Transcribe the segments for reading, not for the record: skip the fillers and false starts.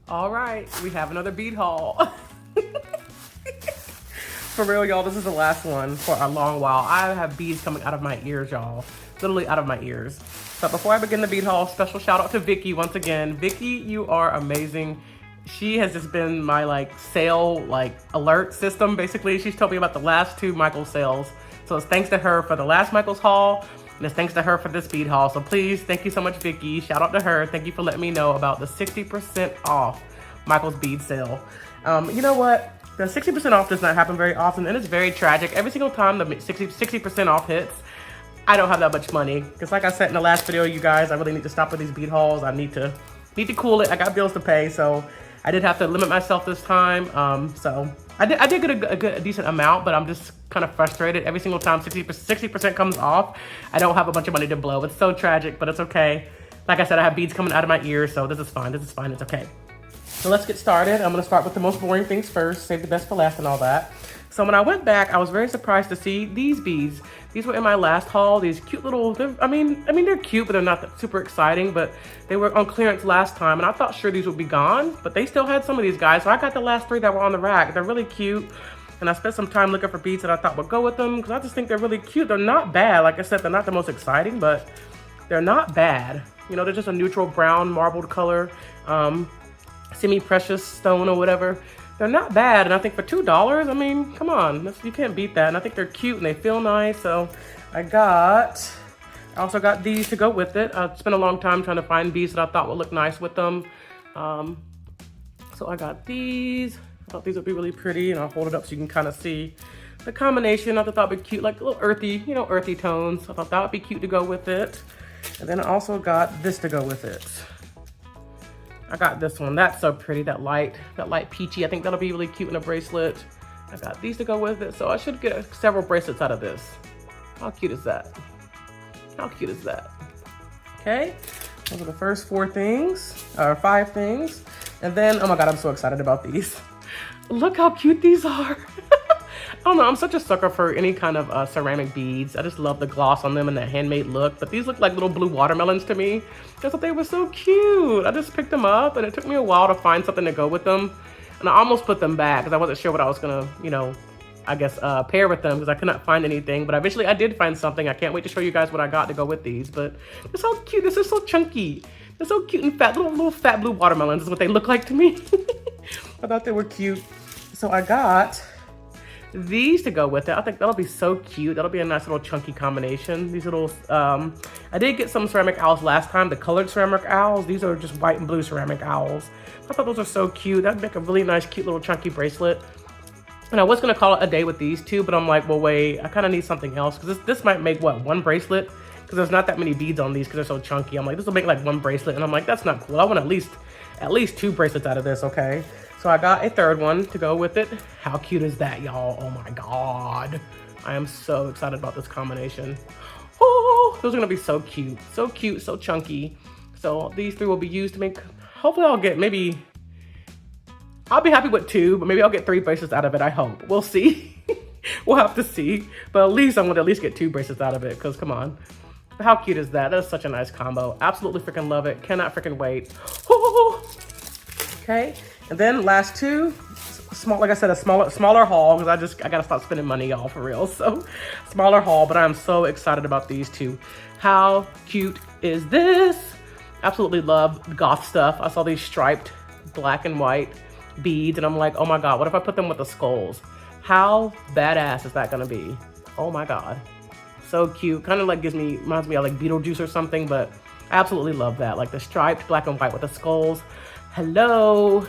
All right, we have another bead haul. For real, y'all, this is the last one for a long while. I have beads coming out of my ears, y'all. Literally out of my ears. But before I begin the bead haul, special shout out to Vicky once again. Vicky, you are amazing. She has just been my sale alert system. Basically, she's told me about the last 2 Michaels sales. So it's thanks to her for the last Michaels haul, and it's thanks to her for this bead haul. So please, thank you so much, Vicky. Shout out to her. Thank you for letting me know about the 60% off Michaels bead sale. You know what? The 60% off does not happen very often, and it's very tragic. Every single time the 60% off hits, I don't have that much money. Because like I said in the last video, you guys, I really need to stop with these bead hauls. I need to cool it. I got bills to pay, so I did have to limit myself this time. So I did get a decent amount, but I'm just kind of frustrated. Every single time 60% comes off, I don't have a bunch of money to blow. It's so tragic, but it's okay. Like I said, I have beads coming out of my ears, so this is fine. This is fine. It's okay. So let's get started. I'm gonna start with the most boring things first, save the best for last and all that. So when I went back, I was very surprised to see these beads. These were in my last haul, these cute little, I mean, they're cute, but they're not that super exciting, but they were on clearance last time, and I thought sure these would be gone, but they still had some of these guys, so I got the last 3 that were on the rack. They're really cute, and I spent some time looking for beads that I thought would go with them, because I just think they're really cute. They're not bad. Like I said, they're not the most exciting, but they're not bad. You know, they're just a neutral brown marbled color. Semi-precious stone or whatever. They're not bad, and I think for $2, I mean, come on, you can't beat that. And I think they're cute and they feel nice. So I also got these to go with it. I spent a long time trying to find beads that I thought would look nice with them. So I got these. I thought these would be really pretty, and I'll hold it up so you can kind of see the combination. I thought that would be cute, like a little earthy, you know, earthy tones. I thought that would be cute to go with it. And then I also got this to go with it. I got this one. That's so pretty. That light peachy. I think that'll be really cute in a bracelet. I got these to go with it. So I should get several bracelets out of this. How cute is that? How cute is that? Okay. Those are the first 4 things, or 5 things. And then, oh my God, I'm so excited about these. Look how cute these are. I don't know, I'm such a sucker for any kind of ceramic beads. I just love the gloss on them and that handmade look. But these look like little blue watermelons to me. I thought they were so cute. I just picked them up, and it took me a while to find something to go with them. And I almost put them back because I wasn't sure what I was gonna, you know, I guess pair with them because I could not find anything. But eventually I did find something. I can't wait to show you guys what I got to go with these. But they're so cute. This is so chunky. They're so cute and fat. Little fat blue watermelons is what they look like to me. I thought they were cute. So I got these to go with it. I think that'll be so cute. That'll be a nice little chunky combination. These little, I did get some ceramic owls last time, the colored ceramic owls. These are just white and blue ceramic owls. I thought those are so cute. That'd make a really nice, cute little chunky bracelet. And I was gonna call it a day with these 2, but I'm like, well, wait, I kind of need something else because this might make what, 1 bracelet? Because there's not that many beads on these because they're so chunky. I'm like, this will make like 1 bracelet, and I'm like, that's not cool. I want at least 2 bracelets out of this, okay? So I got a 3rd one to go with it. How cute is that, y'all? Oh my God. I am so excited about this combination. Oh, those are gonna be so cute, so chunky. So these 3 will be used to make, hopefully I'll get maybe, I'll be happy with 2, but maybe I'll get 3 bracelets out of it, I hope. We'll see. We'll have to see. But at least I'm gonna at least get 2 bracelets out of it, because come on. How cute is that? That's such a nice combo. Absolutely freaking love it. Cannot freaking wait. Okay. And then last 2, small, like I said, a smaller haul, because I gotta stop spending money, y'all, for real. So smaller haul, but I'm so excited about these 2. How cute is this? Absolutely love goth stuff. I saw these striped black and white beads, and I'm like, oh my God, what if I put them with the skulls? How badass is that gonna be? Oh my God. So cute. Kind of like reminds me of like Beetlejuice or something, but I absolutely love that. Like the striped black and white with the skulls. Hello,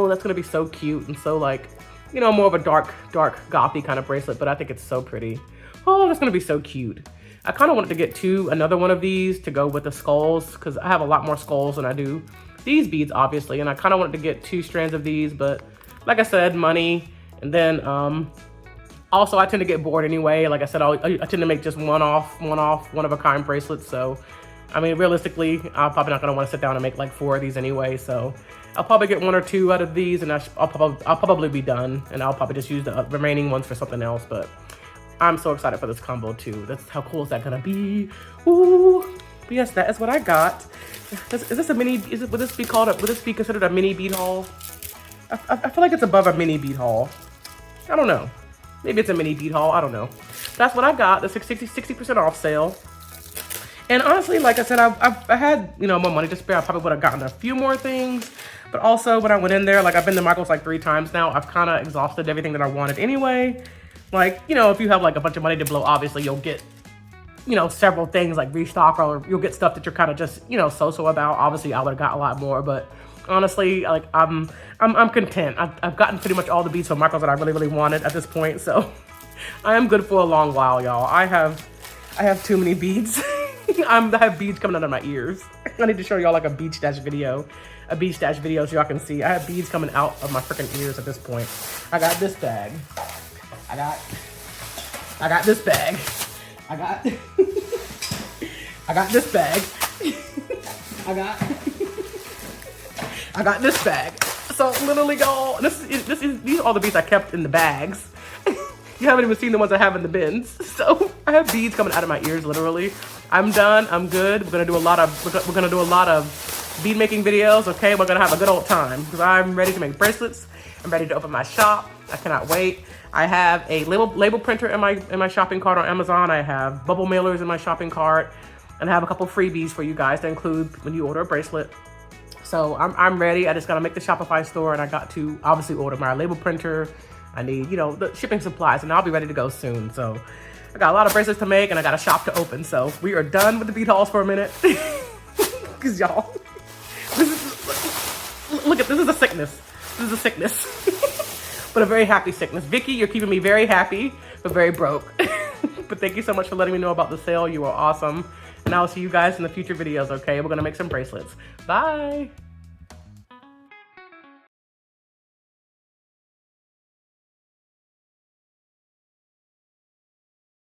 that's gonna be so cute and so like, you know, more of a dark gothy kind of bracelet, but I think it's so pretty. Oh, that's gonna be so cute. I kind of wanted to get another one of these to go with the skulls because I have a lot more skulls than I do these beads, obviously, and I kind of wanted to get 2 strands of these, but like I said, money, and then also I tend to get bored anyway. Like I said, I tend to make just one of a kind bracelets, so I mean, realistically, I'm probably not gonna want to sit down and make like 4 of these anyway. So I'll probably get 1 or 2 out of these, and I'll probably be done. And I'll probably just use the remaining ones for something else. But I'm so excited for this combo too. How cool is that gonna be? Ooh. But yes, that is what I got. Is this a mini, would this be considered a mini bead haul? I feel like it's above a mini bead haul. I don't know. Maybe it's a mini bead haul, I don't know. That's what I got, the 60% off sale. And honestly, like I said, I had, you know, more money to spare. I probably would have gotten a few more things. But also when I went in there, like I've been to Michael's like 3 times now, I've kind of exhausted everything that I wanted anyway. Like, you know, if you have like a bunch of money to blow, obviously you'll get, you know, several things like restock, or you'll get stuff that you're kind of just, you know, so-so about. Obviously I would have got a lot more, but honestly, like I'm content. I've gotten pretty much all the beads from Michael's that I really wanted at this point. So I am good for a long while, y'all. I have too many beads. I have beads coming out of my ears. I need to show y'all like a bead stash video so y'all can see. I have beads coming out of my freaking ears at this point. I got this bag. I got this bag. I got this bag. I got this bag. So literally, y'all, these are all the beads I kept in the bags. You haven't even seen the ones I have in the bins. So I have beads coming out of my ears, literally. I'm done. I'm good. We're gonna do a lot of bead making videos. Okay, we're gonna have a good old time because I'm ready to make bracelets. I'm ready to open my shop. I cannot wait. I have a label printer in my shopping cart on Amazon. I have bubble mailers in my shopping cart, and I have a couple freebies for you guys to include when you order a bracelet. So I'm ready. I just gotta make the Shopify store, and I got to obviously order my label printer. I need, you know, the shipping supplies, and I'll be ready to go soon. So I got a lot of bracelets to make, and I got a shop to open. So we are done with the bead hauls for a minute. Because y'all, look at this is a sickness. This is a sickness. But a very happy sickness. Vicky, you're keeping me very happy, but very broke. But thank you so much for letting me know about the sale. You are awesome. And I'll see you guys in the future videos, okay? We're gonna make some bracelets. Bye.